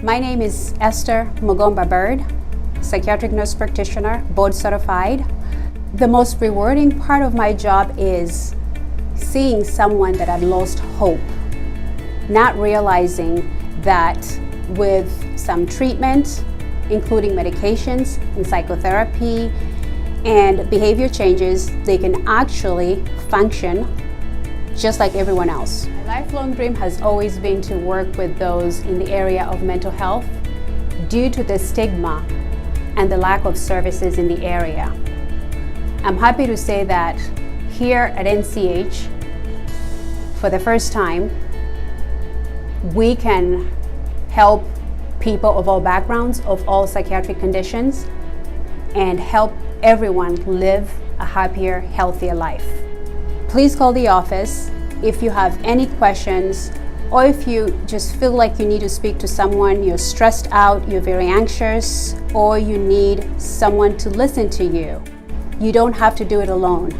My name is Esther Mugomba Bird, psychiatric nurse practitioner, board certified. The most rewarding part of my job is seeing someone that had lost hope, not realizing that with some treatment, including medications and psychotherapy and behavior changes, they can actually function just like everyone else. My lifelong dream has always been to work with those in the area of mental health due to the stigma and the lack of services in the area. I'm happy to say that here at NCH, for the first time, we can help people of all backgrounds, of all psychiatric conditions, and help everyone live a happier, healthier life. Please call the office if you have any questions, or if you just feel like you need to speak to someone, you're stressed out, you're very anxious, or you need someone to listen to you. You don't have to do it alone.